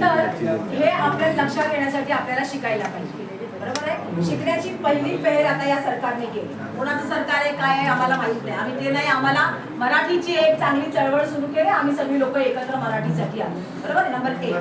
तर हे आपल्याला लक्षात येण्यासाठी आपल्याला शिकायला पाहिजे, बरोबर आहे. शिकण्याची पहिली पेर आता या सरकारने केली. कोणाचं सरकार आहे काय आहे आम्हाला माहित नाही, आम्ही ते नाही, आम्हाला मराठीची एक चांगली चळवळ सुरू केली, आम्ही सगळी लोक एकत्र मराठीसाठी आलो, बरोबर आहे. नंबर 1.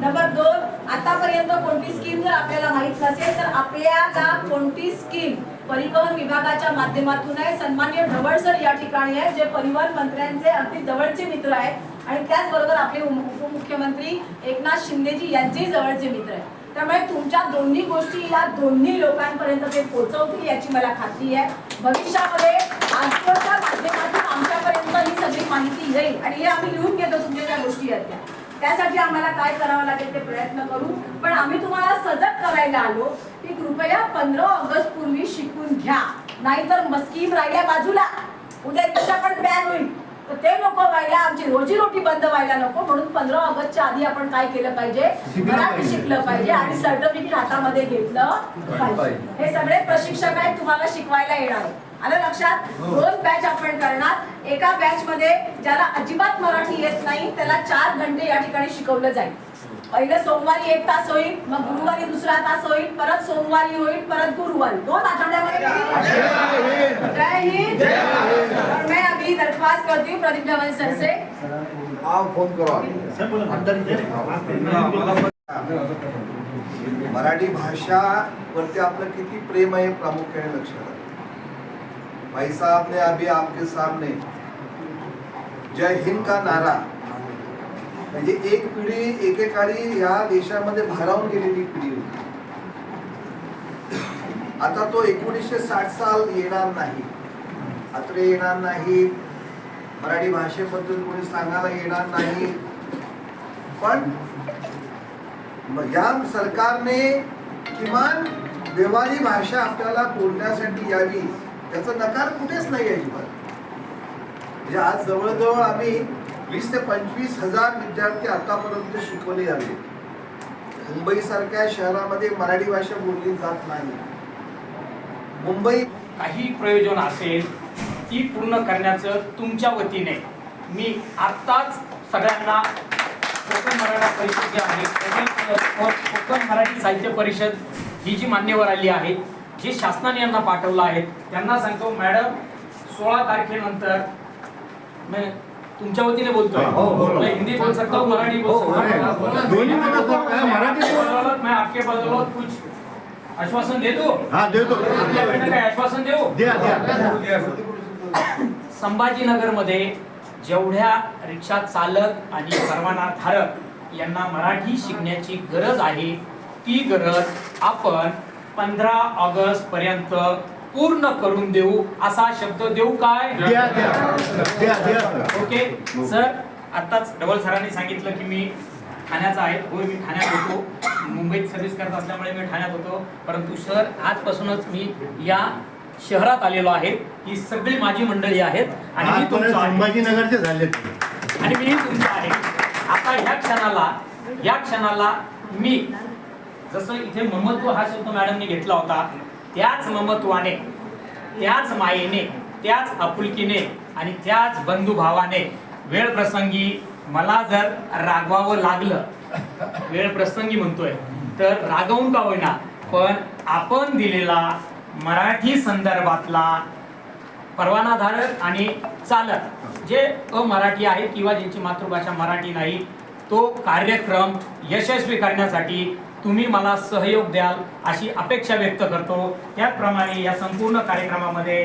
नंबर 2, आतापर्यंत कोणती स्कीम जर आपल्याला माहित नसेल तर आपल्याला कोणती स्कीम परिवहन विभागाच्या माध्यमातून आहे. सन्माननीय ढवळ सर या ठिकाणी आहे, जे परिवहन मंत्र्यांचे अगदी जवळचे मित्र आहेत आणि त्याचबरोबर आपले उपमुख्यमंत्री एकनाथ शिंदेजी यांचेही जवळचे मित्र आहेत. त्यामुळे तुमच्या दोन्ही गोष्टी या दोन्ही लोकांपर्यंत ते पोहोचवतील याची मला खात्री आहे. भविष्यामध्ये आजच्या माध्यमातून आमच्यापर्यंत ही सगळी माहिती येईल आणि हे आम्ही लिहून घेतो तुमच्या ज्या गोष्टी आहेत त्यासाठी आम्हाला काय करावं लागेल ते प्रयत्न करू. पण आम्ही तुम्हाला सजग करायला आलो की कृपया 15 ऑगस्ट पूर्वी शिकून घ्या, नाहीतर स्कीम राहिल्या बाजूला, उद्या रिक्षा पण बॅन होईल तर ते नको व्हायला, आमची रोजीरोटी बंद व्हायला नको. म्हणून 15 ऑगस्टच्या आधी आपण काय केलं पाहिजे, मराठी शिकलं पाहिजे आणि सर्टिफिकेट हातामध्ये घेतलं पाहिजे. हे सगळे प्रशिक्षक आहेत, तुम्हाला शिकवायला येणार आहे. आलं लक्षात. 2 बॅच आपण करणार. एका बॅच मध्ये ज्याला अजिबात मराठी येत नाही त्याला 4 घंटे या ठिकाणी शिकवलं जाईल. पहिलं सोमवारी 1 तास होईल, मग गुरुवारी 2रा तास होईल, परत सोमवारी होईल, परत गुरुवारी. 2 आठवड्यामध्ये. जय हिंद. मैं अभी दरख्वास्त करती हूँ प्रदीप धवन सर से. फोन करो. मराठी भाषा वरती आपलं किती प्रेम आहे प्रामुख्याने लक्षात. भाई साहब ने अभी आपके सामने जय हिंद का नारा, म्हणजे एक पिढी एकेकाळी या देशामध्ये भारावून गेलेली पिढी होती. आता तो 1960 साल येणार नाही, आत्रे येणार नाही, मराठी भाषेबद्दल कोणी सांगायला येणार नाही. पण या सरकारने किमान व्यवहारी भाषा आपल्याला बोलण्यासाठी यावी त्याचा नकार कुठेच नाही अजिबात. म्हणजे आज जवळजवळ आम्ही 20 ते 25 हजार विद्यार्थी आतापर्यंत शिकवले झाले. मुंबई सारख्या शहरामध्ये मराठी भाषा बोलली जात नाही. मुंबई काही प्रयोजन असेल ती पूर्ण करण्याचं तुमच्या वतीने मी आत्ताच सगळ्यांना कोकण मराठा परिषद जी आहे, कोकण मराठी साहित्य परिषद ही जी मान्यवर आली आहेत, जे शासनाने यांना पाठवलं आहे, त्यांना सांगतो मॅडम 16 तारखेनंतर मैं तुमच्या वतीने बोलतोय. मैं हिंदी बोल सकता हूँ, मराठी बोल सकता हूँ. मैं आपके बदौलत कुछ आश्वासन दे दो. हाँ दे दो. काय आश्वासन देऊ. संभाजीनगर मध्ये जेवढ्या रिक्षा चालक आणि परवाना धारक यांना मराठी शिकण्याची गरज आहे ती गरज आपण 15 ऑगस्ट पर्यंत पूर्ण करून देऊ असा शब्द देऊ काय. Okay sir. आताच डबल सरांनी सांगितलं की मी ठाण्याचा आहे. होय मी ठाण्यात होतो, मुंबईत सर्व्हिस करत असल्यामुळे मी ठाण्यात होतो. परंतु सर आजपासूनच मी या शहरात आलेलो आहे. ही सगळी माझी मंडळी आहेत आणि मी तुमचा संभाजीनगरचे झाले आणि मी तुमचा आहे. आता ह्या क्षणाला मी जसं इथे ममत्व हा शब्द मॅडमने घेतला होता, त्याच ममत्वाने, त्याच मायेने, त्याच आपुलकीने आणि त्याच बंधुभावाने वेळ प्रसंगी मला जर रागवावं लागलं, वेळ प्रसंगी म्हणतोय तर रागवून का होईना, पण आपण दिलेला मराठी संदर्भातला परवानाधारक आणि चालक जे अमराठी आहेत किंवा ज्यांची मातृभाषा मराठी नाही, तो कार्यक्रम यशस्वी करण्यासाठी तुम्ही मला सहयोग द्याल अशी अपेक्षा व्यक्त करतो. त्याचप्रमाणे या संपूर्ण कार्यक्रमामध्ये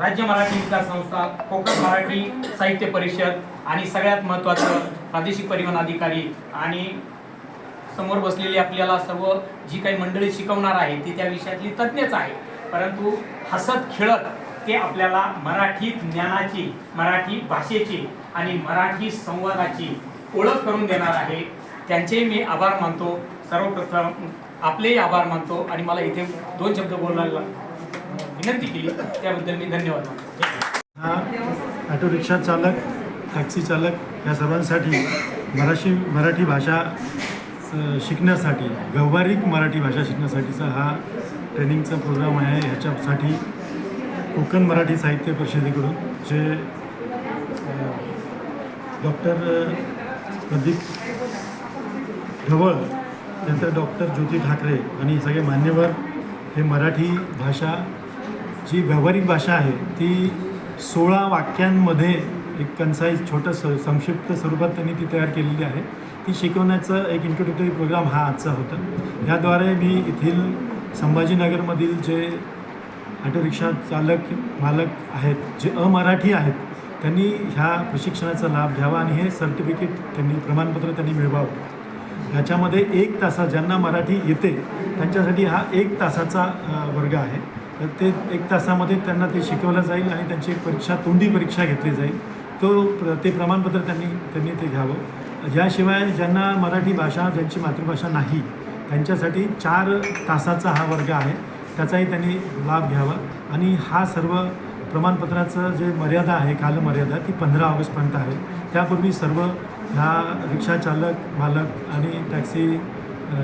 राज्य मराठी विकास संस्था, कोकण मराठी साहित्य परिषद आणि सगळ्यात महत्त्वाचं प्रादेशिक परिवहन अधिकारी आणि समोर बसलेली आपल्याला सर्व जी काही मंडळी शिकवणार आहे ती त्या विषयातली तज्ञच आहे. परंतु हसत खेळत ते आपल्याला मराठी ज्ञानाची, मराठी भाषेची आणि मराठी संवादाची ओळख करून देणार आहे. त्यांचेही मी आभार मानतो. सर्वप्रथम आपलेही आभार मानतो आणि मला इथे 2 शब्द बोलायला विनंती केली त्याबद्दल मी धन्यवाद मानतो. हा ऑटो रिक्षा चालक, टॅक्सी चालक या सर्वांसाठी मराठी भाषा शिकण्यासाठी, व्यावहारिक मराठी भाषा शिकण्यासाठीचा हा ट्रेनिंगचा प्रोग्राम आहे. ह्याच्यासाठी कोकण मराठी साहित्य परिषदेकडून जे डॉक्टर प्रदीप ढवळ, नंतर डॉक्टर ज्योती ठाकरे आणि सगळे मान्यवर हे मराठी भाषा जी व्यावहारिक भाषा आहे ती 16 वाक्यांमध्ये एक कन्साईज छोटं संक्षिप्त स्वरूपात त्यांनी ती तयार केलेली आहे. ती शिकवण्याचं एक इंट्रोडक्टरी प्रोग्राम हा आजचा होता. याद्वारे मी येथील संभाजीनगरमधील जे ऑटो रिक्षा चालक मालक आहेत जे अमराठी आहेत त्यांनी ह्या प्रशिक्षणाचा लाभ घ्यावा आणि हे सर्टिफिकेट त्यांनी प्रमाणपत्र त्यांनी मिळवावं. ह्याच्यामध्ये 1 तासा ज्यांना मराठी येते त्यांच्यासाठी हा 1 तासाचा वर्ग आहे. तर ते 1 तासामध्ये त्यांना ते शिकवलं जाईल आणि त्यांची एक परीक्षा तोंडी परीक्षा घेतली जाईल. ते प्रमाणपत्र त्यांनी ते घ्यावं. याशिवाय ज्यांना मराठी भाषा ज्यांची मातृभाषा नाही त्यांच्यासाठी 4 तासाचा हा वर्ग आहे. त्याचाही त्यांनी लाभ घ्यावा आणि हा सर्व प्रमाणपत्राचं जे मर्यादा आहे कालमर्यादा ती 15 ऑगस्टपर्यंत आहे. त्यापूर्वी सर्व ह्या रिक्षा चालक मालक आणि टॅक्सी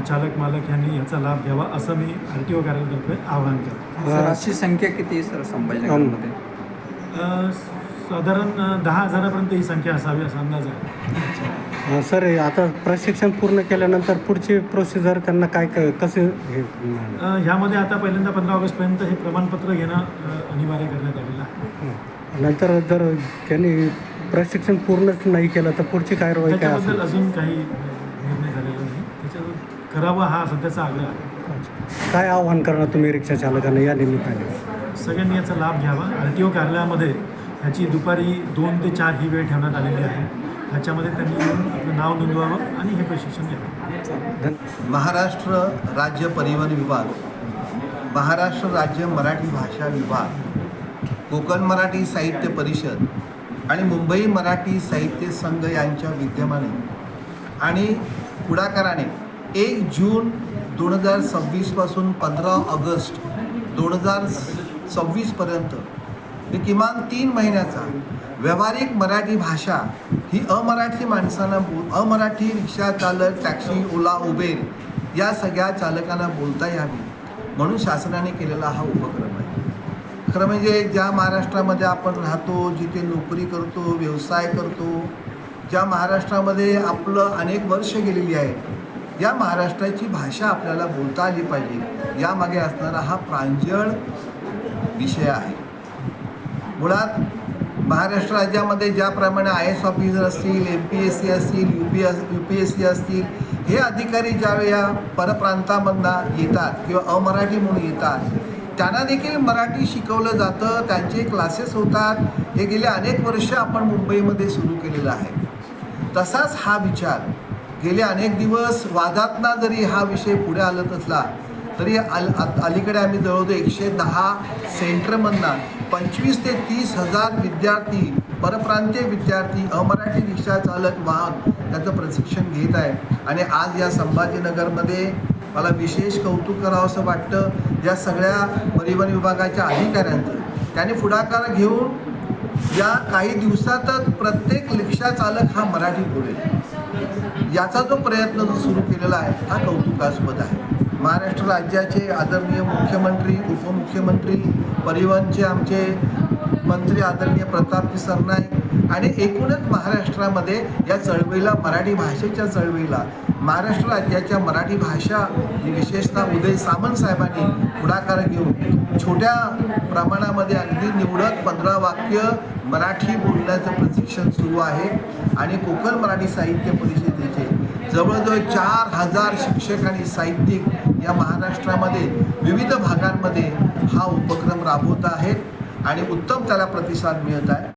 चालक मालक यांनी याचा लाभ घ्यावा असं मी RTO कार्यालयातर्फे आवाहन करतो. सर अशी संख्या किती आहे सर संभाजीनगरमध्ये? साधारण 10,000पर्यंत ही संख्या असावी असा अंदाज आहे. सर आता प्रशिक्षण पूर्ण केल्यानंतर पुढची प्रोसिजर त्यांना काय कसे हे ह्यामध्ये आता पहिल्यांदा 15 ऑगस्टपर्यंत हे प्रमाणपत्र घेणं अनिवार्य करण्यात आलेलं आहे. नंतर जर त्यांनी प्रशिक्षण पूर्णच नाही केलं तर पुढची कारवाई काय असेल? त्याच्याबद्दल अजून काही निर्णय झालेला नाही. त्याच्यावर करावा हा सध्याचा आग्रह आहे. काय आव्हान करणार तुम्ही रिक्षा चालकांना या निमित्ताने? सगळ्यांनी याचा लाभ घ्यावा. RTO कार्यालयामध्ये ह्याची दुपारी 2 ते 4 ही वेळ ठेवण्यात आलेली आहे. ह्याच्यामध्ये त्यांनी येऊन आपलं नाव नोंदवावं आणि हे प्रशिक्षण घ्यावं. महाराष्ट्र राज्य परिवहन विभाग, महाराष्ट्र राज्य मराठी भाषा विभाग, कोकण मराठी साहित्य परिषद आणि मुंबई मराठी साहित्य संघ यांच्या विद्यमाने आणि पुढाकाराने 1 जून 2026 पासून 15 ऑगस्ट 2026पर्यंत किमान 3 महिन्याचा व्यावहारिक मराठी भाषा ही अमराठी माणसांना अमराठी रिक्षा चालक टॅक्सी ओला उबेर या सगळ्या चालकांना बोलता यावी म्हणून शासनाने केलेला हा उपक्रम आहे. खरं म्हणजे ज्या महाराष्ट्रामध्ये आपण राहतो, जिथे नोकरी करतो, व्यवसाय करतो, ज्या महाराष्ट्रामध्ये आपलं अनेक वर्ष गेलेली आहेत, या महाराष्ट्राची भाषा आपल्याला बोलता आली पाहिजे यामागे असणारा हा प्रांजळ विषय आहे. मुळात महाराष्ट्र राज्यामध्ये ज्याप्रमाणे IAS ऑफिसर असतील, MPSC असतील, UPSC असतील, हे अधिकारी ज्यावेळी या परप्रांतामधनं येतात किंवा अमराठी म्हणून येतात त्यांना देखील मराठी शिकवलं जातं, त्यांचे क्लासेस होतात. हे गेले अनेक वर्ष आपण मुंबईमध्ये सुरू केलेलं आहे. तसाच हा विचार गेले अनेक दिवस वादातना जरी हा विषय पुढे आलत असला तरी अलीकडे आम्ही जवळजवळ 110 सेंटरमधनं 25 ते 30 हजार विद्यार्थी, परप्रांतीय विद्यार्थी, अमराठी रिक्षा चालक वाहक त्याचं प्रशिक्षण घेत आहे. आणि आज या संभाजीनगरमध्ये मला विशेष कौतुक करावं असं वाटतं या सगळ्या परिवहन विभागाच्या अधिकाऱ्यांचं. त्यांनी पुढाकार घेऊन या काही दिवसातच प्रत्येक रिक्षा चालक हा मराठी बोलेल याचा जो प्रयत्न जो सुरू केलेला आहे हा कौतुकास्पद आहे. महाराष्ट्र राज्याचे आदरणीय मुख्यमंत्री, उपमुख्यमंत्री, परिवहनचे आमचे मंत्री आदरणीय प्रतापजी सरनाईक आणि एकूणच महाराष्ट्रामध्ये या चळवळीला, मराठी भाषेच्या चळवळीला महाराष्ट्र राज्याच्या मराठी भाषा विशेषतः उदय सामंत साहेबांनी पुढाकार घेऊन छोट्या प्रमाणामध्ये अगदी निवडक 15 वाक्य मराठी बोलण्याचं प्रशिक्षण सुरू आहे. आणि कोकण मराठी साहित्य परिषदेचे जवळजवळ 4,000 शिक्षक आणि साहित्यिक या महाराष्ट्रामध्ये विविध भागांमध्ये हा उपक्रम राबवत आहेत आणि उत्तम त्याला प्रतिसाद मिळत आहे.